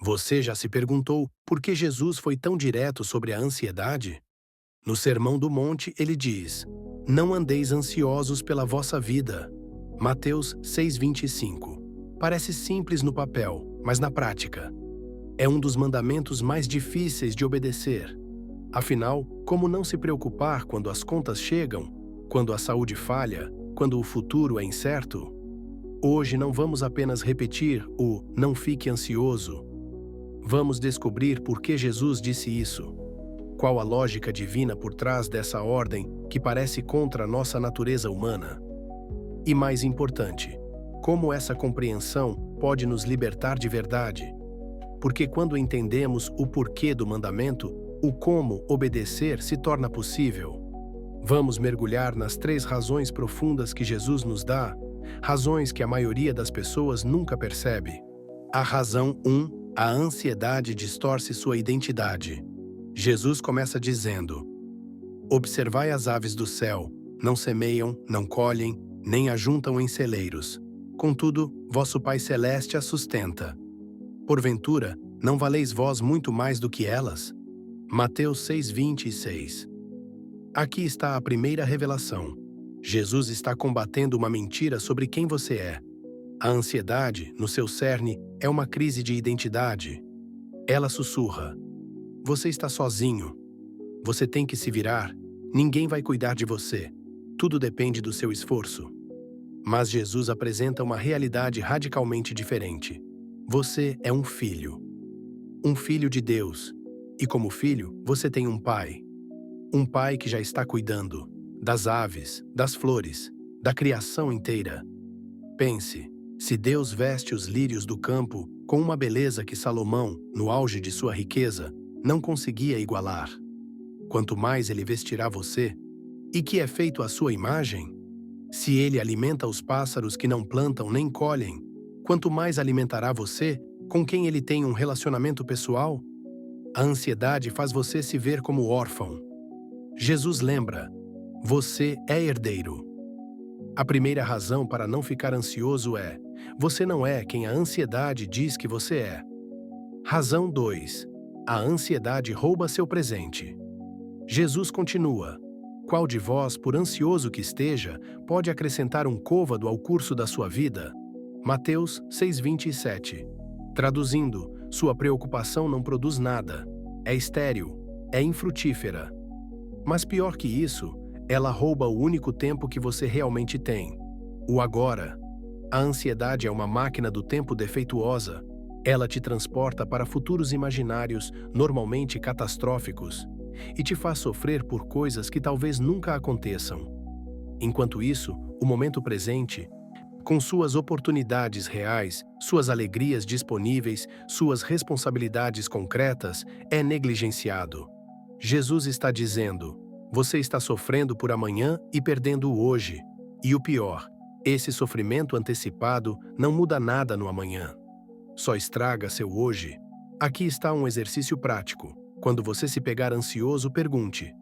Você já se perguntou por que Jesus foi tão direto sobre a ansiedade? No Sermão do Monte, ele diz: Não andeis ansiosos pela vossa vida. Mateus 6,25. Parece simples no papel, mas na prática, é um dos mandamentos mais difíceis de obedecer. Afinal, como não se preocupar quando as contas chegam, quando a saúde falha, quando o futuro é incerto? Hoje não vamos apenas repetir o "não fique ansioso". Vamos descobrir por que Jesus disse isso. Qual a lógica divina por trás dessa ordem que parece contra a nossa natureza humana? E mais importante, como essa compreensão pode nos libertar de verdade? Porque quando entendemos o porquê do mandamento, o como obedecer se torna possível. Vamos mergulhar nas 3 razões profundas que Jesus nos dá, razões que a maioria das pessoas nunca percebe. A razão 1: a ansiedade distorce sua identidade. Jesus começa dizendo: Observai as aves do céu, não semeiam, não colhem, nem ajuntam em celeiros. Contudo, vosso Pai Celeste as sustenta. Porventura, não valeis vós muito mais do que elas? Mateus 6:26. Aqui está a primeira revelação. Jesus está combatendo uma mentira sobre quem você é. A ansiedade, no seu cerne, é uma crise de identidade. Ela sussurra: Você está sozinho. Você tem que se virar. Ninguém vai cuidar de você. Tudo depende do seu esforço. Mas Jesus apresenta uma realidade radicalmente diferente. Você é um filho. Um filho de Deus. E como filho, você tem um pai. Um pai que já está cuidando das aves, das flores, da criação inteira. Pense, se Deus veste os lírios do campo com uma beleza que Salomão, no auge de sua riqueza, não conseguia igualar. Quanto mais ele vestirá você, e que é feito à sua imagem, se ele alimenta os pássaros que não plantam nem colhem, quanto mais alimentará você, com quem ele tem um relacionamento pessoal? A ansiedade faz você se ver como órfão. Jesus lembra: você é herdeiro. A primeira razão para não ficar ansioso é: você não é quem a ansiedade diz que você é. Razão 2: a ansiedade rouba seu presente. Jesus continua: Qual de vós, por ansioso que esteja, pode acrescentar um côvado ao curso da sua vida? Mateus 6,27. Traduzindo, sua preocupação não produz nada. É estéril, é infrutífera. Mas pior que isso, ela rouba o único tempo que você realmente tem: o agora. A ansiedade é uma máquina do tempo defeituosa. Ela te transporta para futuros imaginários, normalmente catastróficos, e te faz sofrer por coisas que talvez nunca aconteçam. Enquanto isso, o momento presente, com suas oportunidades reais, suas alegrias disponíveis, suas responsabilidades concretas, é negligenciado. Jesus está dizendo: você está sofrendo por amanhã e perdendo o hoje. E o pior, esse sofrimento antecipado não muda nada no amanhã. Só estraga seu hoje. Aqui está um exercício prático. Quando você se pegar ansioso, pergunte: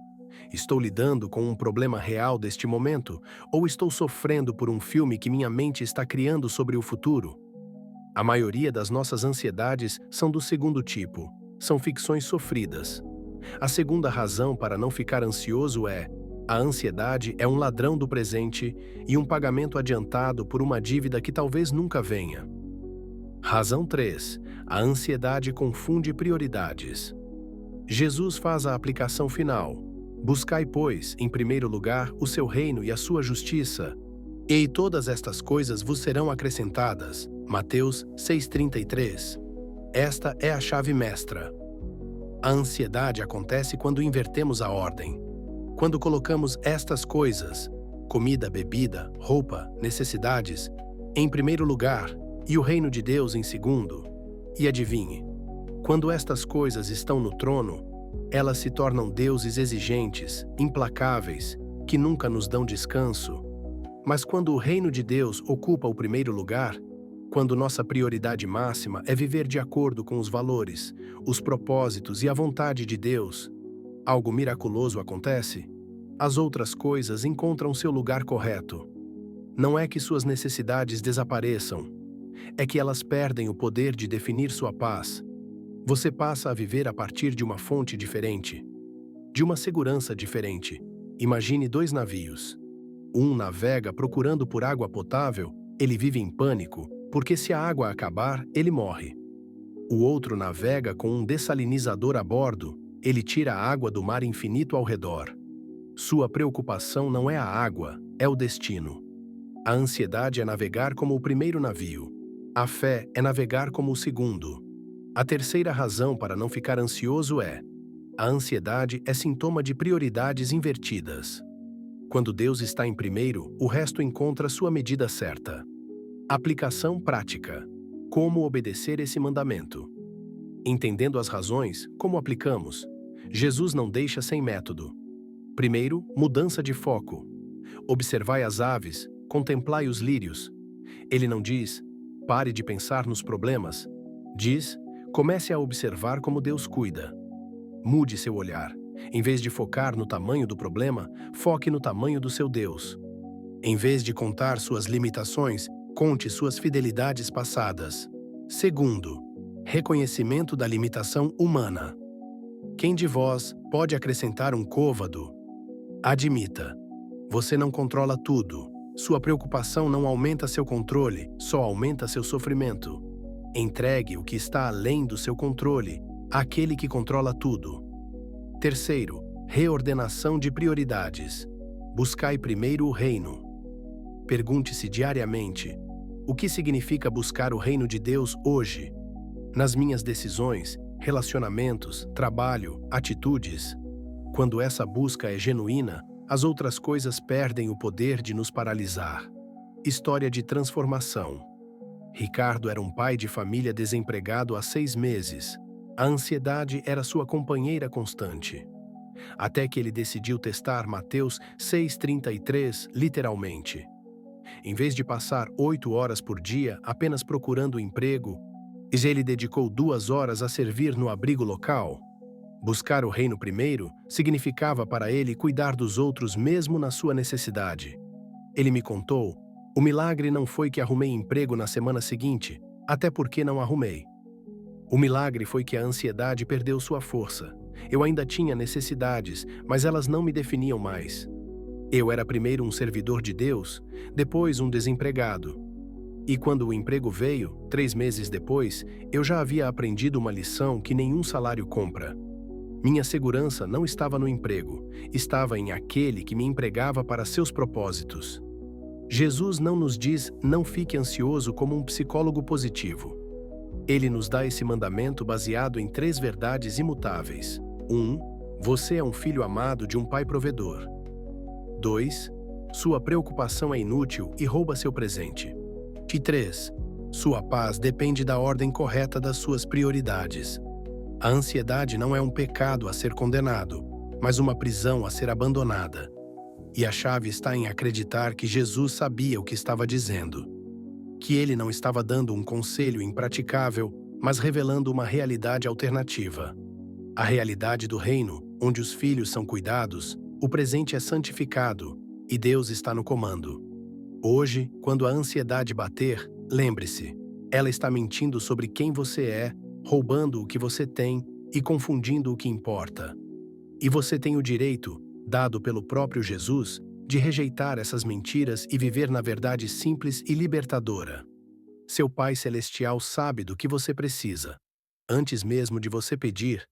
estou lidando com um problema real deste momento, ou estou sofrendo por um filme que minha mente está criando sobre o futuro? A maioria das nossas ansiedades são do segundo tipo. São ficções sofridas. A segunda razão para não ficar ansioso é: a ansiedade é um ladrão do presente e um pagamento adiantado por uma dívida que talvez nunca venha. Razão 3: a ansiedade confunde prioridades. Jesus faz a aplicação final: buscai, pois, em primeiro lugar, o seu reino e a sua justiça, e todas estas coisas vos serão acrescentadas. Mateus 6,33. Esta é a chave mestra. A ansiedade acontece quando invertemos a ordem. Quando colocamos estas coisas, comida, bebida, roupa, necessidades, em primeiro lugar, e o reino de Deus em segundo. E adivinhe, quando estas coisas estão no trono, elas se tornam deuses exigentes, implacáveis, que nunca nos dão descanso. Mas quando o reino de Deus ocupa o primeiro lugar, quando nossa prioridade máxima é viver de acordo com os valores, os propósitos e a vontade de Deus, algo miraculoso acontece. As outras coisas encontram seu lugar correto. Não é que suas necessidades desapareçam, é que elas perdem o poder de definir sua paz. Você passa a viver a partir de uma fonte diferente, de uma segurança diferente. Imagine dois navios. Um navega procurando por água potável, ele vive em pânico, porque se a água acabar, ele morre. O outro navega com um dessalinizador a bordo, ele tira a água do mar infinito ao redor. Sua preocupação não é a água, é o destino. A ansiedade é navegar como o primeiro navio. A fé é navegar como o segundo. A terceira razão para não ficar ansioso é: a ansiedade é sintoma de prioridades invertidas. Quando Deus está em primeiro, o resto encontra sua medida certa. Aplicação prática. Como obedecer esse mandamento? Entendendo as razões, como aplicamos? Jesus não deixa sem método. Primeiro, mudança de foco. Observai as aves, contemplai os lírios. Ele não diz: pare de pensar nos problemas. Diz: comece a observar como Deus cuida. Mude seu olhar. Em vez de focar no tamanho do problema, foque no tamanho do seu Deus. Em vez de contar suas limitações, conte suas fidelidades passadas. Segundo, reconhecimento da limitação humana. Quem de vós pode acrescentar um côvado? Admita. Você não controla tudo. Sua preocupação não aumenta seu controle, só aumenta seu sofrimento. Entregue o que está além do seu controle àquele que controla tudo. Terceiro, reordenação de prioridades. Buscai primeiro o reino. Pergunte-se diariamente: o que significa buscar o reino de Deus hoje? Nas minhas decisões, relacionamentos, trabalho, atitudes. Quando essa busca é genuína, as outras coisas perdem o poder de nos paralisar. História de transformação. Ricardo era um pai de família desempregado há 6 meses. A ansiedade era sua companheira constante. Até que ele decidiu testar Mateus 6,33 literalmente. Em vez de passar 8 horas por dia apenas procurando emprego, ele dedicou 2 horas a servir no abrigo local. Buscar o reino primeiro significava para ele cuidar dos outros mesmo na sua necessidade. Ele me contou: o milagre não foi que arrumei emprego na semana seguinte, até porque não arrumei. O milagre foi que a ansiedade perdeu sua força. Eu ainda tinha necessidades, mas elas não me definiam mais. Eu era primeiro um servidor de Deus, depois um desempregado. E quando o emprego veio, 3 meses depois, eu já havia aprendido uma lição que nenhum salário compra. Minha segurança não estava no emprego, estava em aquele que me empregava para seus propósitos. Jesus não nos diz: não fique ansioso como um psicólogo positivo. Ele nos dá esse mandamento baseado em 3 verdades imutáveis. 1. Você é um filho amado de um pai provedor. 2. Sua preocupação é inútil e rouba seu presente. E 3. Sua paz depende da ordem correta das suas prioridades. A ansiedade não é um pecado a ser condenado, mas uma prisão a ser abandonada. E a chave está em acreditar que Jesus sabia o que estava dizendo. Que ele não estava dando um conselho impraticável, mas revelando uma realidade alternativa. A realidade do reino, onde os filhos são cuidados, o presente é santificado e Deus está no comando. Hoje, quando a ansiedade bater, lembre-se: ela está mentindo sobre quem você é, roubando o que você tem e confundindo o que importa. E você tem o direito, dado pelo próprio Jesus, de rejeitar essas mentiras e viver na verdade simples e libertadora. Seu Pai Celestial sabe do que você precisa. Antes mesmo de você pedir,